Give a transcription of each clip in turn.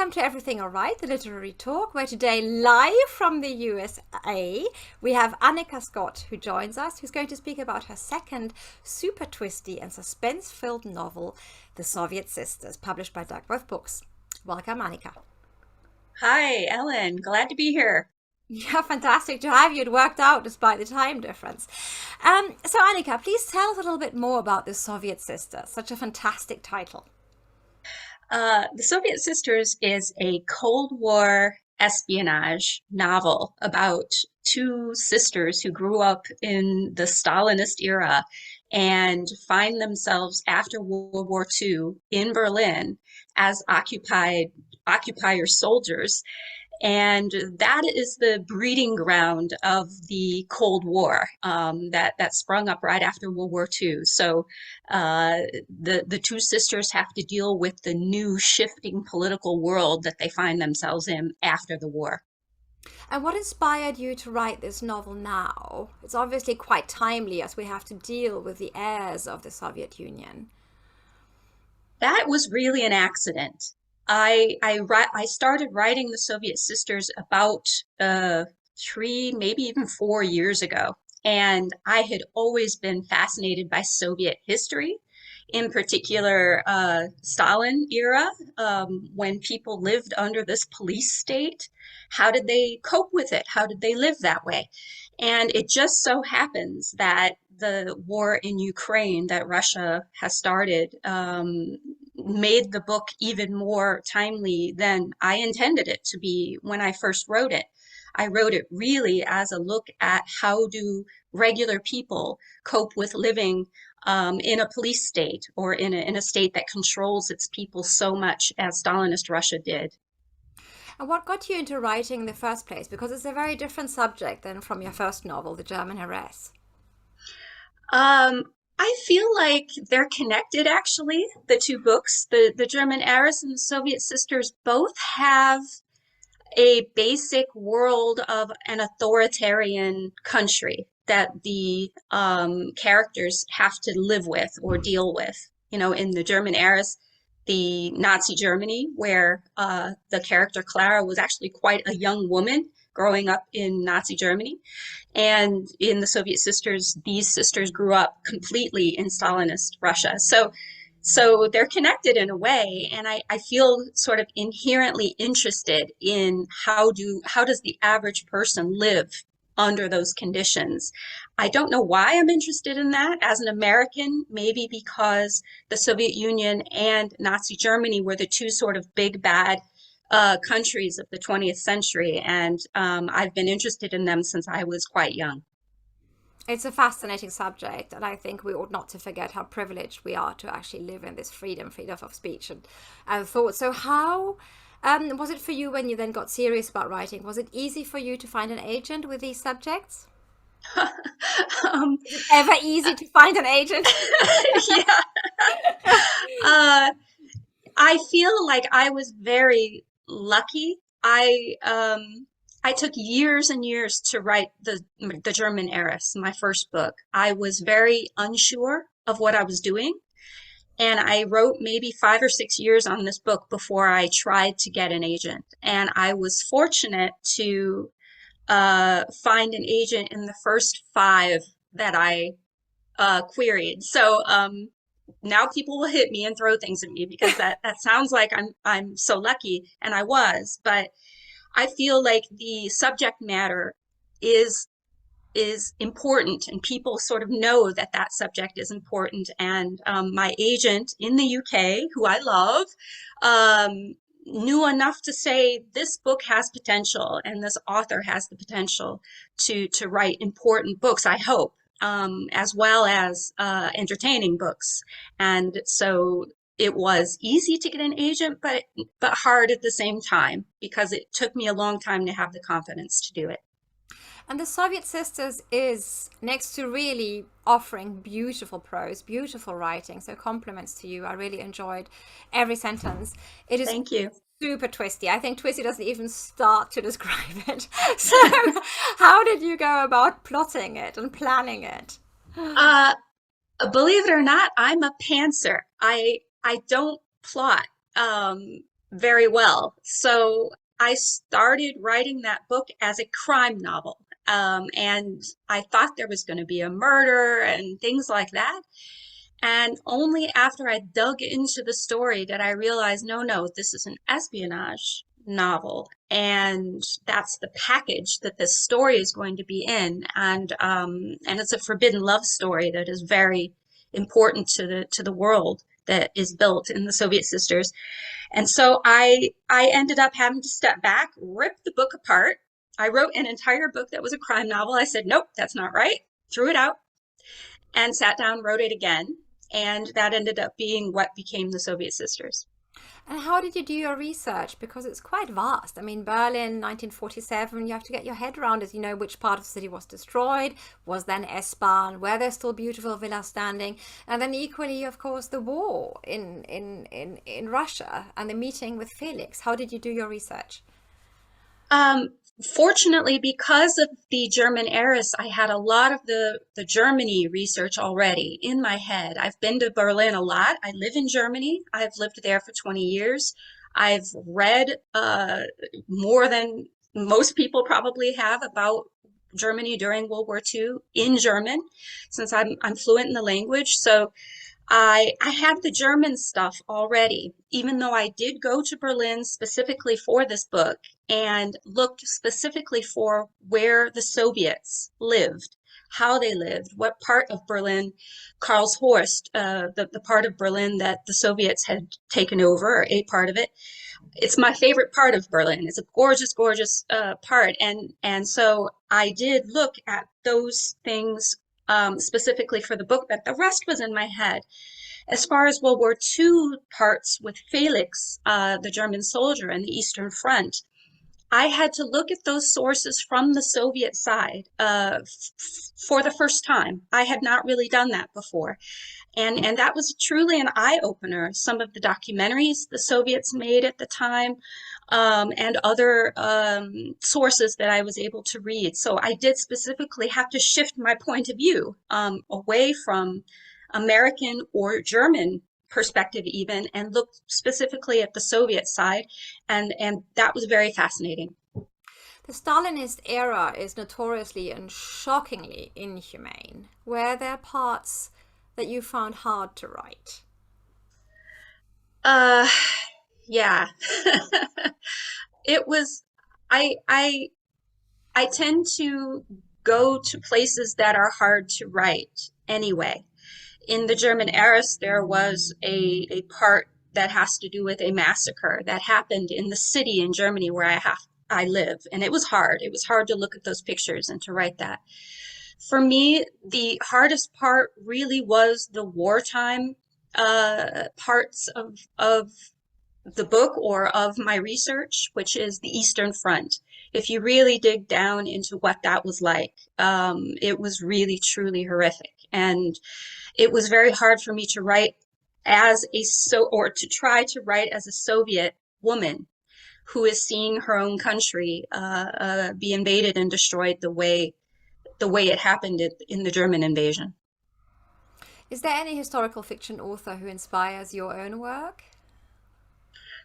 welcome to Everything All Right, the literary talk, where today, live from the USA, we have Anika Scott, who joins us, who's going to speak about her second super twisty and suspense-filled novel, The Soviet Sisters, published by Duckworth Books. Welcome, Anika. Hi, Ellen. Glad to be here. Yeah, fantastic to have you. It worked out despite the time difference. So, Anika, please tell us a little bit more about The Soviet Sisters, such a fantastic title. The Soviet Sisters is a Cold War espionage novel about two sisters who grew up in the Stalinist era and find themselves after World War II in Berlin as occupier soldiers, and that is the breeding ground of the Cold War that sprung up right after World War II. So the two sisters have to deal with the new shifting political world that they find themselves in after the war. And what inspired you to write this novel now? It's obviously quite timely as we have to deal with the heirs of the Soviet Union. That was really an accident. I started writing the Soviet Sisters about 3, maybe even 4 years ago, and I had always been fascinated by Soviet history, in particular Stalin era, when people lived under this police state. How did they cope with it? How did they live that way? And it just so happens that the war in Ukraine that Russia has started made the book even more timely than I intended it to be when I first wrote it. I wrote it really as a look at how do regular people cope with living in a police state or in a state that controls its people so much as Stalinist Russia did. And what got you into writing in the first place? Because it's a very different subject than from your first novel, The German Heiress. Um, I feel like they're connected, actually, the two books. The German Heiress and the Soviet Sisters both have a basic world of an authoritarian country that the characters have to live with or deal with. You know, in the German Heiress, the Nazi Germany, where the character Clara was actually quite a young woman growing up in Nazi Germany. And in the Soviet Sisters, these sisters grew up completely in Stalinist Russia. So they're connected in a way, and I feel sort of inherently interested in how does the average person live under those conditions. I don't know why I'm interested in that as an American, maybe because the Soviet Union and Nazi Germany were the two sort of big bad countries of the 20th century, and I've been interested in them since I was quite young. It's a fascinating subject, and I think we ought not to forget how privileged we are to actually live in this freedom of speech and thought. So, how was it for you when you then got serious about writing? Was it easy for you to find an agent with these subjects? um, Is it ever easy to find an agent? yeah. Uh, I feel like I was very lucky. I took years and years to write the German Heiress, my first book. I was very unsure of what I was doing, and I wrote maybe 5 or 6 years on this book before I tried to get an agent. And I was fortunate to find an agent in the first five that I queried. So now people will hit me and throw things at me because that sounds like I'm so lucky, and I was, but I feel like the subject matter is is important, and people sort of know that that subject is important. And my agent in the UK, who I love, knew enough to say this book has potential, and this author has the potential to write important books, I hope, as well as entertaining books. And so it was easy to get an agent, but hard at the same time because it took me a long time to have the confidence to do it. And the Soviet Sisters is next to really offering beautiful prose, beautiful writing. So compliments to you. I really enjoyed every sentence. It is Thank you. super twisty. I think twisty doesn't even start to describe it. So how did you go about plotting it and planning it? Uh, Believe it or not, I'm a pantser. I don't plot. very well. So I started writing that book as a crime novel. And I thought there was going to be a murder and things like that. And only after I dug into the story did I realize, no, no, this is an espionage novel, and that's the package that this story is going to be in. And it's a forbidden love story that is very important to the world that is built in the Soviet sisters. And so I ended up having to step back, rip the book apart. I wrote an entire book that was a crime novel. I said, nope, that's not right. Threw it out and sat down, wrote it again. And that ended up being what became the Soviet Sisters. And how did you do your research? Because it's quite vast. I mean, Berlin, 1947, you have to get your head around it. You know, which part of the city was destroyed, was then S-Bahn, were there still beautiful villas standing? And then equally, of course, the war in Russia and the meeting with Felix. How did you do your research? Um, Fortunately, because of the German heiress, I had a lot of the Germany research already in my head. I've been to Berlin a lot. I live in Germany. I've lived there for 20 years. I've read more than most people probably have about Germany during World War II in German, since I'm fluent in the language. So I had the German stuff already, even though I did go to Berlin specifically for this book and looked specifically for where the Soviets lived, how they lived, what part of Berlin, Karlshorst, the part of Berlin that the Soviets had taken over, or a part of it. It's my favorite part of Berlin. It's a gorgeous, gorgeous part, and so I did look at those things specifically for the book, but the rest was in my head. As far as World War II parts with Felix, the German soldier, and the Eastern Front, I had to look at those sources from the Soviet side for the first time. I had not really done that before. And that was truly an eye-opener. Some of the documentaries the Soviets made at the time, and other sources that I was able to read. So I did specifically have to shift my point of view away from American or German perspective even, and look specifically at the Soviet side, and that was very fascinating. The Stalinist era is notoriously and shockingly inhumane. Were there parts that you found hard to write? Uh, yeah. It was I I I tend to go to places that are hard to write anyway. In the German Eras, there was a part that has to do with a massacre that happened in the city in Germany where I live, and it was hard. It was hard to look at those pictures and to write that. For me, the hardest part really was the wartime parts of the book or of my research, which is the Eastern Front. If you really dig down into what that was like, it was really, truly horrific. And it was very hard for me to write or to try to write as a Soviet woman who is seeing her own country be invaded and destroyed the way it happened in the German invasion. Is there any historical fiction author who inspires your own work?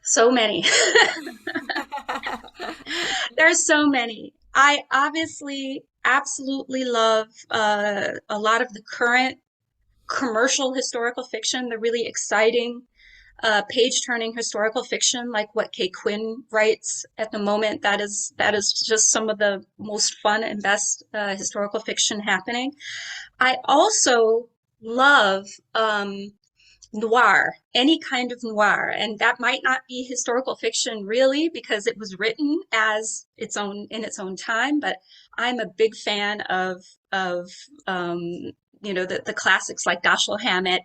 So many. There's so many. I obviously absolutely love a lot of the current commercial historical fiction, the really exciting page-turning historical fiction, like what Kay Quinn writes at the moment. That is just some of the most fun and best historical fiction happening. I also love noir, any kind of noir, and that might not be historical fiction really because it was written as its own in its own time. But I'm a big fan of um, the classics like Dashiell Hammett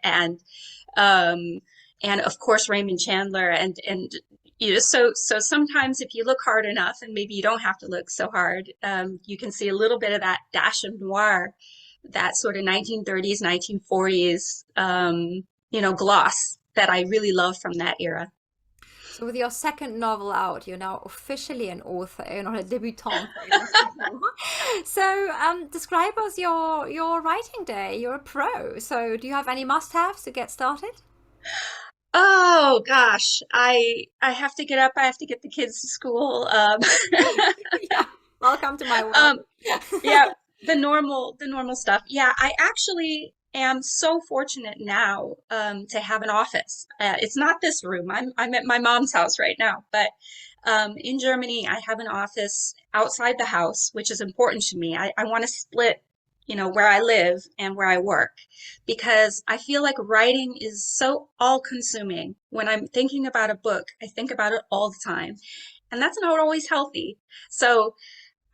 um, and of course Raymond Chandler and so sometimes if you look hard enough, and maybe you don't have to look so hard, you can see a little bit of that dash of noir, that sort of 1930s, 1940s, gloss that I really love from that era. So, with your second novel out, you're now officially an author, you're not a debutante. So, describe us your writing day. You're a pro. So, do you have any must-haves to get started? Oh gosh, I have to get up. I have to get the kids to school. Yeah, welcome to my world. Um, yeah, the normal stuff. Yeah, I actually am so fortunate now to have an office. It's not this room. I'm at my mom's house right now, but in Germany, I have an office outside the house, which is important to me. I want to split, where I live and where I work, because I feel like writing is so all-consuming. When I'm thinking about a book, I think about it all the time, and that's not always healthy. So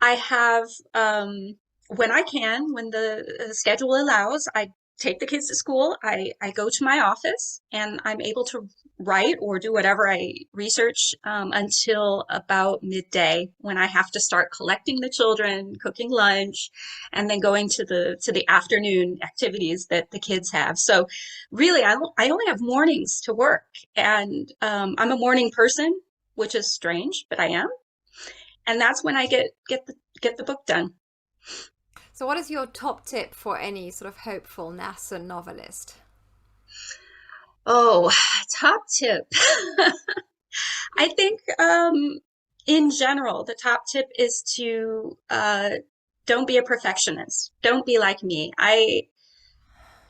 I have, when I can, when the schedule allows, I take the kids to school. I go to my office and I'm able to write or do whatever I research until about midday when I have to start collecting the children, cooking lunch, and then going to the afternoon activities that the kids have. So really, I only have mornings to work, and I'm a morning person, which is strange, but I am, and that's when I get the book done. So, what is your top tip for any sort of hopeful nascent novelist? Oh, top tip. I think in general, the top tip is to don't be a perfectionist. Don't be like me.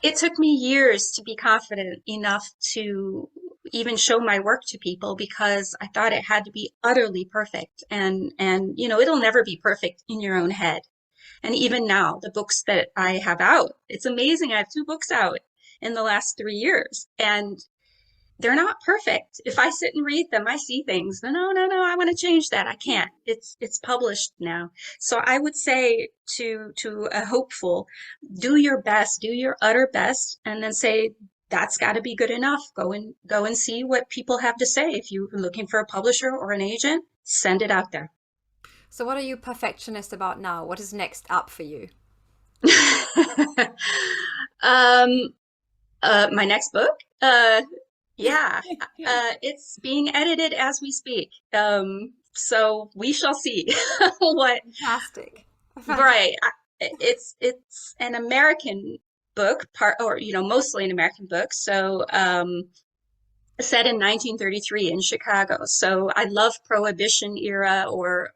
It took me years to be confident enough to even show my work to people because I thought it had to be utterly perfect. And it'll never be perfect in your own head. And even now, the books that I have out, it's amazing. I have two books out in the last 3 years, and they're not perfect. If I sit and read them, I see things. No, no, no, I want to change that. I can't. It's published now. So I would say to a hopeful, do your best, do your utter best, and then say that's got to be good enough. Go and see what people have to say. If you're looking for a publisher or an agent, send it out there. So, what are you perfectionist about now? What is next up for you? um, my next book, yeah, it's being edited as we speak. So we shall see what. Fantastic. Fantastic. Right. It's an American book, part or mostly an American book. So set in 1933 in Chicago. So I love Prohibition era or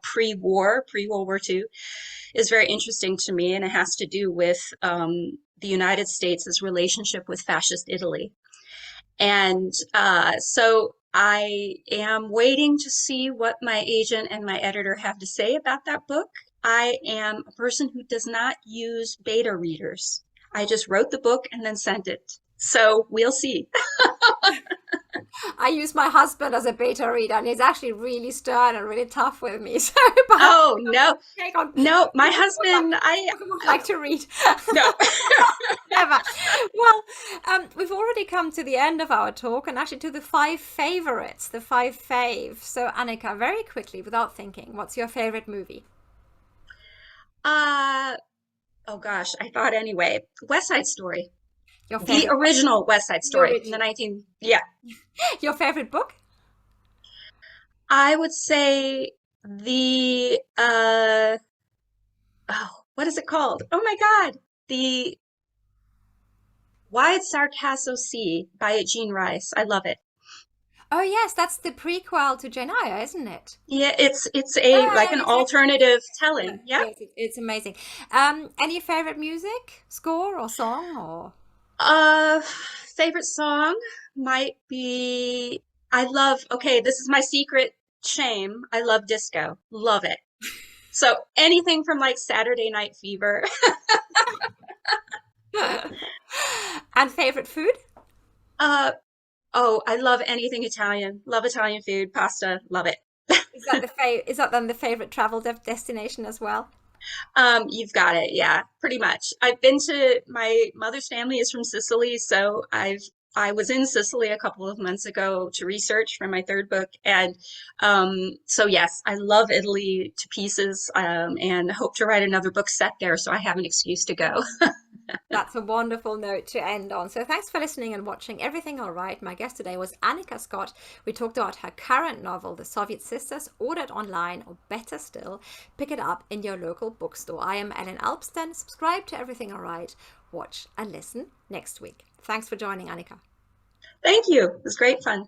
pre-World War II is very interesting to me, and it has to do with the United States' relationship with fascist Italy. And so I am waiting to see what my agent and my editor have to say about that book. I am a person who does not use beta readers. I just wrote the book and then sent it. So we'll see. I use my husband as a beta reader, and he's actually really stern and really tough with me. So perhaps Oh no, take on no, my what husband, would like to read. no. Never. Well, we've already come to the end of our talk and actually to the five favorites, the five faves. So, Annika, very quickly, without thinking, what's your favorite movie? Uh, oh gosh, I thought anyway. West Side Story. Your The favorite, original West Side the Story from the original. 19, yeah. Your favorite book? I would say the oh, what is it called? Oh my God. The Wide Sargasso Sea by Jean Rice. I love it. Oh, yes, that's the prequel to Jane Eyre, isn't it? Yeah, it's a Yeah, like an exactly. alternative Yeah, telling. Yeah. yes, it's amazing. Any favorite music, score, or song, or? Uh, Favorite song might be okay, this is my secret shame. I love disco. Love it. So anything from like Saturday Night Fever. And favorite food? Uh, oh, I love anything Italian. Love Italian food, pasta, love it. Is that then the favorite travel destination as well? You've got it. Yeah, pretty much. I've been to my mother's family is from Sicily, so I was in Sicily a couple of months ago to research for my third book, and so yes, I love Italy to pieces, and hope to write another book set there, so I have an excuse to go. That's a wonderful note to end on. So thanks for listening and watching Everything All Right. My guest today was Anika Scott. We talked about her current novel, The Soviet Sisters. Order it online, or better still, pick it up in your local bookstore. I am Ellen Alpsten. Subscribe to Everything All Right. Watch and listen next week. Thanks for joining, Anika. Thank you. It was great fun.